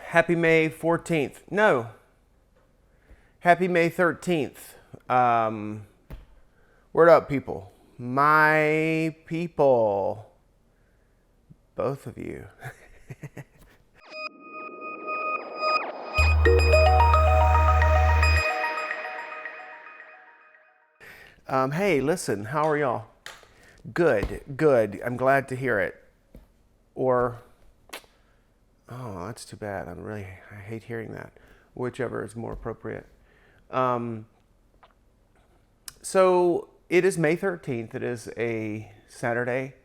Happy May 14th. No. Happy May 13th. Word up, people. My people. Both of you. Hey, listen, how are y'all? Good, good. I'm glad to hear it. Or, oh, that's too bad. I hate hearing that. Whichever is more appropriate. So it is May 13th. It is a Saturday.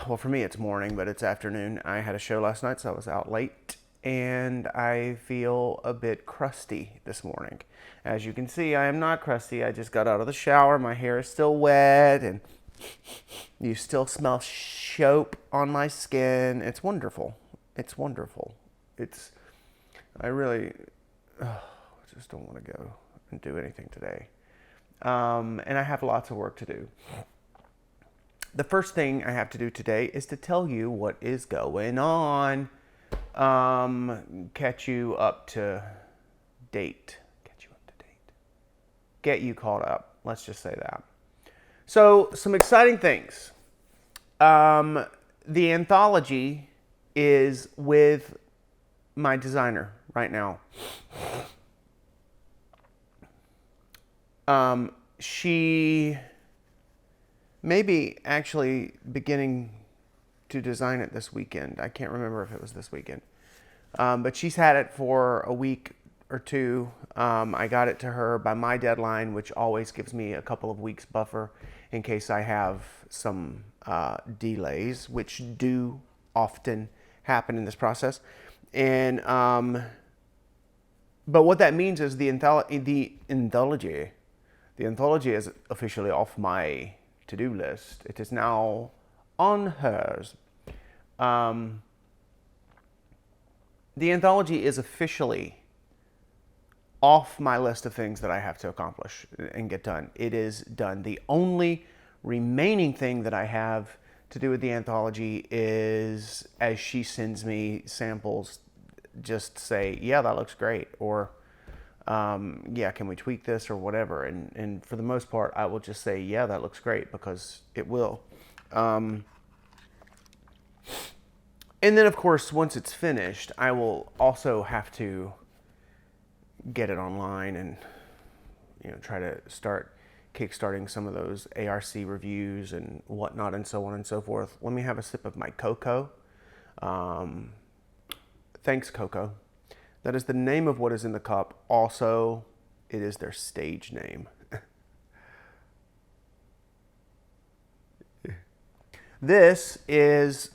Well, for me, it's morning, but it's afternoon. I had a show last night, so I was out late, and I feel a bit crusty this morning. As you can see, I am not crusty. I just got out of the shower. My hair is still wet, and you still smell soap on my skin. It's wonderful. It's wonderful. I really just don't want to go and do anything today. And I have lots of work to do. The first thing I have to do today is to tell you what is going on. Catch you up to date. Get you caught up. Let's just say that. So, some exciting things. The anthology is with my designer right now. She may be actually beginning to design it this weekend. I can't remember if it was this weekend. But she's had it for a week or two. I got it to her by my deadline, which always gives me a couple of weeks buffer in case I have some delays, which do often happen in this process. And but what that means is the anthology is officially off my to-do list. It is now on hers. The anthology is officially off my list of things that I have to accomplish and get done. It is done. The only remaining thing that I have to do with the anthology is, as she sends me samples, just say, yeah, that looks great, or yeah, can we tweak this or whatever. And for the most part, I will just say, yeah, that looks great, because it will. And then, of course, once it's finished, I will also have to get it online and try to start kickstarting some of those ARC reviews and whatnot and so on and so forth. Let me have a sip of my cocoa. Thanks, Coco. That is the name of what is in the cup. Also, it is their stage name. This is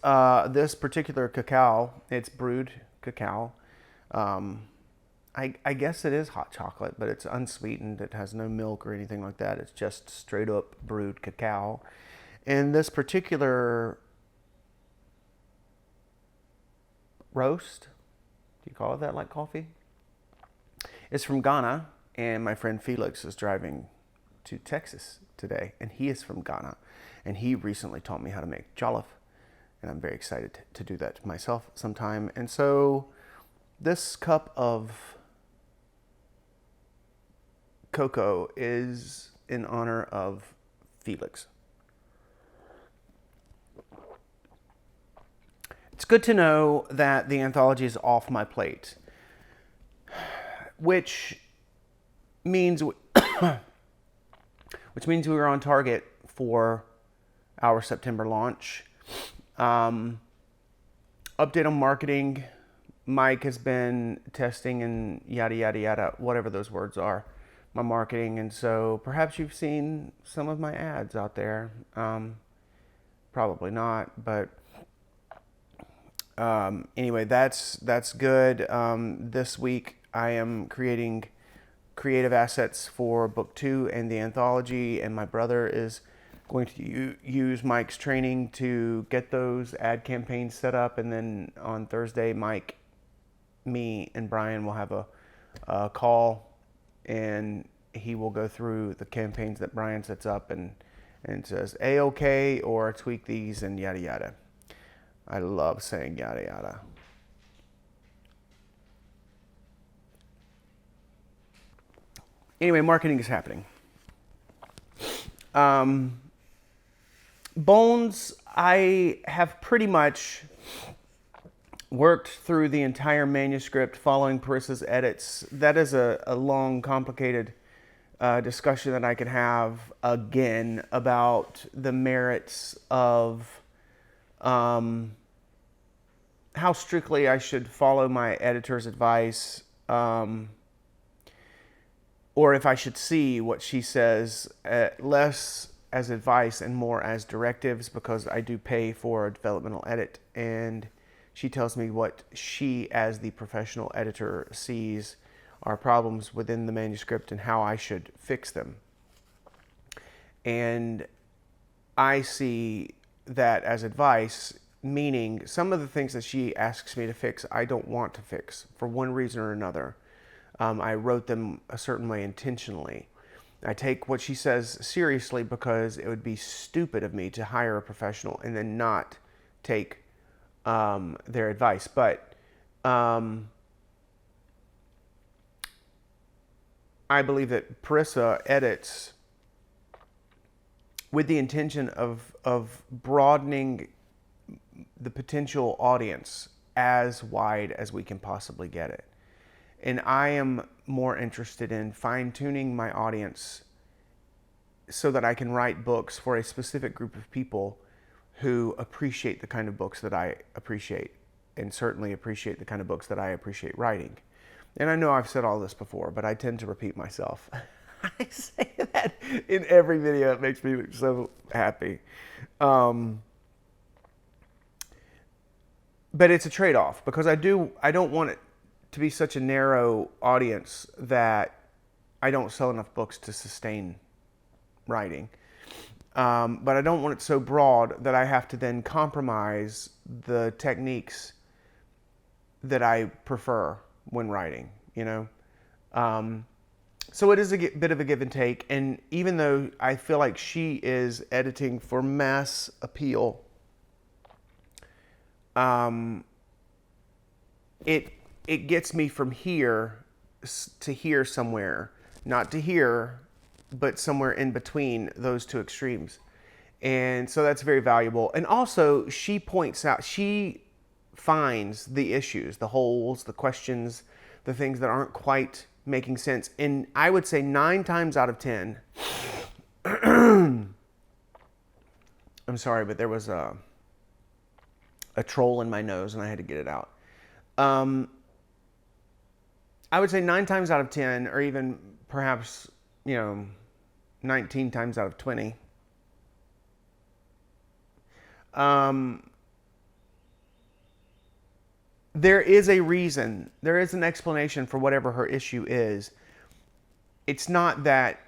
this particular cacao. It's brewed cacao. I guess it is hot chocolate, but it's unsweetened. It has no milk or anything like that. It's just straight up brewed cacao. And this particular roast, do you call it that, like coffee? It's from Ghana, and my friend Felix is driving to Texas today, and he is from Ghana, and he recently taught me how to make jollof, and I'm very excited to do that myself sometime. And so this cup of cocoa is in honor of Felix. It's good to know that the anthology is off my plate, which means we are on target for our September launch. Update on marketing. Mike has been testing and yada, yada, yada, whatever those words are, my marketing. And so perhaps you've seen some of my ads out there. Probably not, but anyway, that's good. This week I am creating creative assets for book 2 and the anthology, and my brother is going to use Mike's training to get those ad campaigns set up. And then on Thursday, Mike, me, and Brian will have a call, and he will go through the campaigns that Brian sets up and says A-okay, or tweak these and yada yada. I love saying yada yada. Anyway, marketing is happening. Bones, I have pretty much worked through the entire manuscript following Parissa's edits. That is a long, complicated discussion that I could have again about the merits of how strictly I should follow my editor's advice, or if I should see what she says less as advice and more as directives, because I do pay for a developmental edit, and she tells me what she, as the professional editor, sees are problems within the manuscript and how I should fix them. And I see that as advice, meaning some of the things that she asks me to fix, I don't want to fix for one reason or another. I wrote them a certain way intentionally. I take what she says seriously because it would be stupid of me to hire a professional and then not take their advice. But I believe that Parissa edits with the intention of broadening the potential audience as wide as we can possibly get it. And I am more interested in fine-tuning my audience so that I can write books for a specific group of people who appreciate the kind of books that I appreciate, and certainly appreciate the kind of books that I appreciate writing. And I know I've said all this before, but I tend to repeat myself. I say that in every video. It makes me so happy. But it's a trade-off, because I don't want it to be such a narrow audience that I don't sell enough books to sustain writing. But I don't want it so broad that I have to then compromise the techniques that I prefer when writing, you know? So it is a bit of a give and take. And even though I feel like she is editing for mass appeal, it gets me from here to here somewhere. Not to here, but somewhere in between those two extremes. And so that's very valuable. And also, she points out, she finds the issues, the holes, the questions, the things that aren't quite making sense. And I would say 9 times out of 10, I'm sorry, but there was a troll in my nose and I had to get it out. I would say 9 times out of 10, or even perhaps, 19 times out of 20, there is a reason, there is an explanation for whatever her issue is. It's not that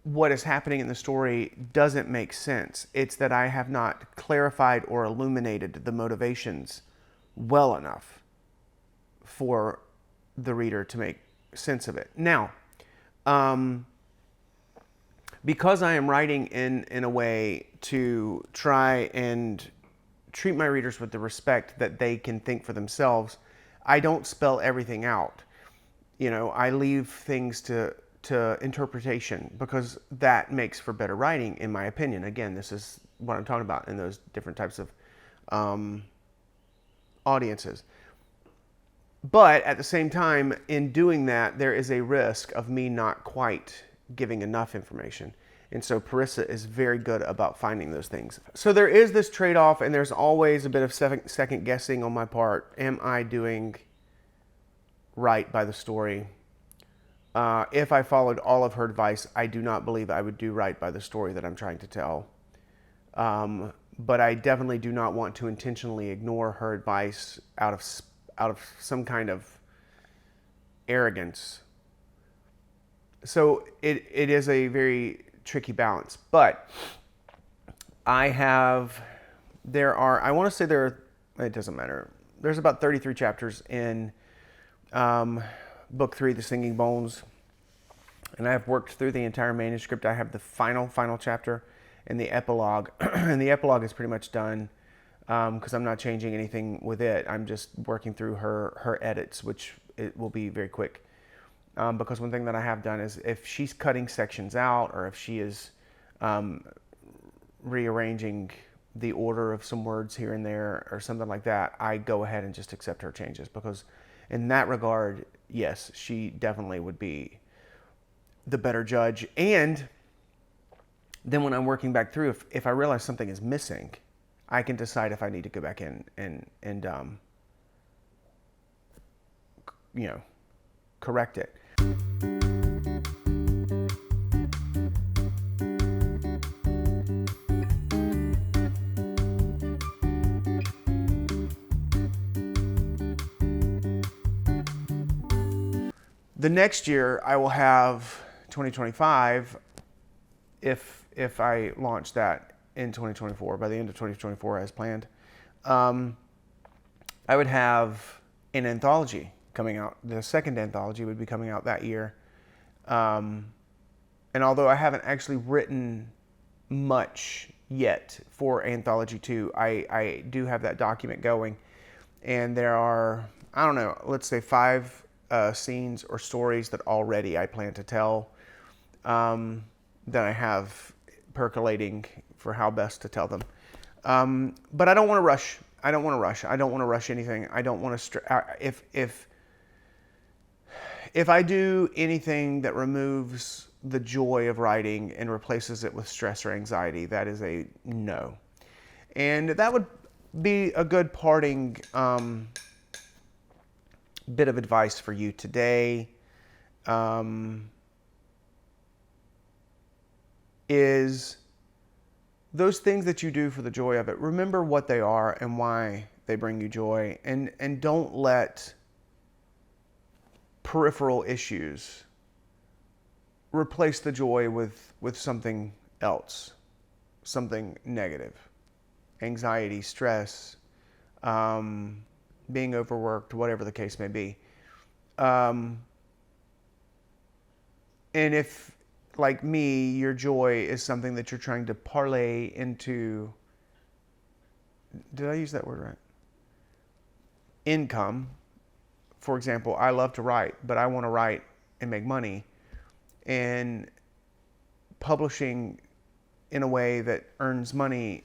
what is happening in the story doesn't make sense. It's that I have not clarified or illuminated the motivations well enough for the reader to make sense of it. Now, because I am writing in a way to try and treat my readers with the respect that they can think for themselves, I don't spell everything out. I leave things to interpretation, because that makes for better writing, in my opinion. Again, this is what I'm talking about in those different types of audiences. But at the same time, in doing that, there is a risk of me not quite giving enough information. And so Parissa is very good about finding those things. So there is this trade-off, and there's always a bit of second guessing on my part. Am I doing right by the story? If I followed all of her advice, I do not believe I would do right by the story that I'm trying to tell. But I definitely do not want to intentionally ignore her advice out of some kind of arrogance. So it is a very tricky balance. But it doesn't matter. There's about 33 chapters in Book 3, The Singing Bones. And I've worked through the entire manuscript. I have the final chapter and the epilogue. And the epilogue is pretty much done, because I'm not changing anything with it. I'm just working through her edits, which it will be very quick. because one thing that I have done is if she's cutting sections out, or if she is rearranging the order of some words here and there or something like that, I go ahead and just accept her changes, because in that regard, yes, she definitely would be the better judge. And then when I'm working back through, if I realize something is missing, I can decide if I need to go back in and correct it. The next year I will have 2025, if I launch that in 2024, by the end of 2024 as planned. I would have an anthology coming out. The second anthology would be coming out that year. And although I haven't actually written much yet for Anthology Two, I do have that document going. And there are, I don't know, let's say 5 scenes or stories that already I plan to tell, that I have percolating for how best to tell them. But I don't want to rush. I don't want to rush anything. I don't want to if I do anything that removes the joy of writing and replaces it with stress or anxiety, that is a no. And that would be a good parting bit of advice for you today. Is those things that you do for the joy of it, remember what they are and why they bring you joy, and don't let peripheral issues replace the joy with something else, something negative. Anxiety, stress, being overworked, whatever the case may be. And if, like me, your joy is something that you're trying to parlay into, did I use that word right? Income. For example, I love to write, but I want to write and make money. And publishing in a way that earns money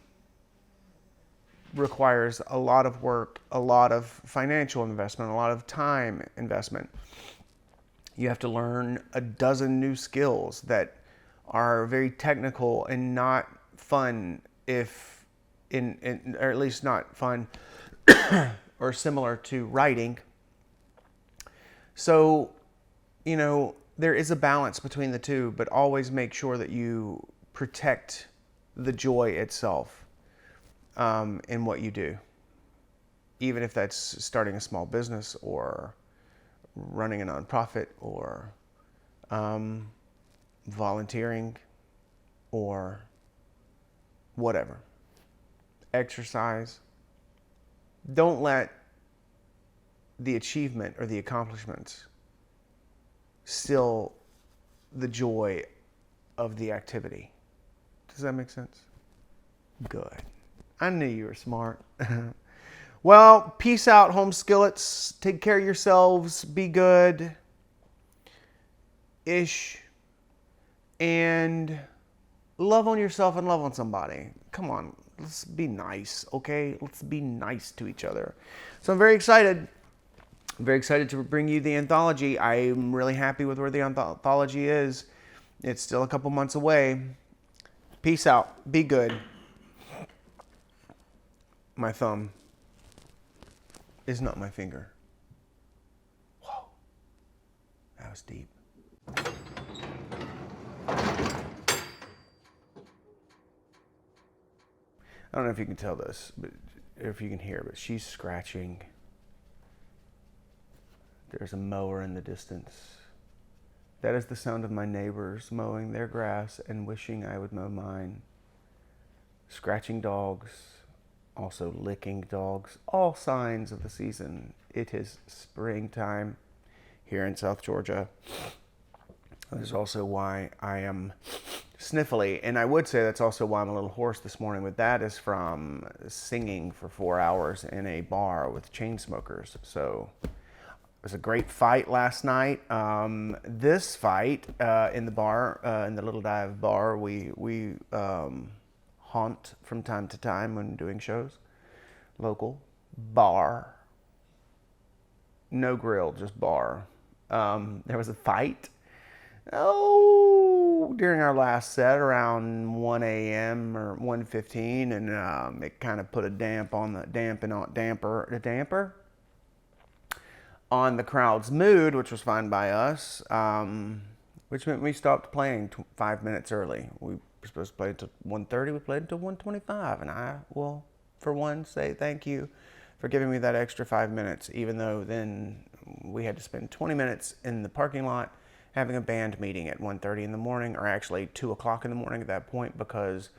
requires a lot of work, a lot of financial investment, a lot of time investment. You have to learn a dozen new skills that are very technical and not fun, or at least not fun or similar to writing. So, there is a balance between the two, but always make sure that you protect the joy itself in what you do. Even if that's starting a small business or running a nonprofit or volunteering or whatever. Exercise. Don't let the achievement or the accomplishments still the joy of the activity. Does that make sense? Good. I knew you were smart. Well, peace out, home skillets. Take care of yourselves. Be good. And love on yourself and love on somebody. Come on. Let's be nice, okay? Let's be nice to each other. So I'm very excited. I'm very excited to bring you the anthology. I'm really happy with where the anthology is. It's still a couple months away. Peace out. Be good. My thumb is not my finger. Whoa. That was deep. I don't know if you can tell this, but if you can hear, but she's scratching. There's a mower in the distance. That is the sound of my neighbors mowing their grass and wishing I would mow mine. Scratching dogs, also licking dogs, all signs of the season. It is springtime here in South Georgia. That is also why I am sniffly, and I would say that's also why I'm a little hoarse this morning, but that is from singing for 4 hours in a bar with chain smokers. So was a great fight last night. This fight in the bar, in the Little Dive bar, we haunt from time to time when doing shows. Local bar, no grill, just bar. There was a fight. During our last set around 1 a.m. or 1:15, and it kind of put a damper on the crowd's mood, which was fine by us, which meant we stopped playing 5 minutes early. We were supposed to play until 1:30. We played until 1:25, and I will, for one, say thank you for giving me that extra 5 minutes, even though then we had to spend 20 minutes in the parking lot having a band meeting at 1:30 in the morning, or actually 2 o'clock in the morning at that point, because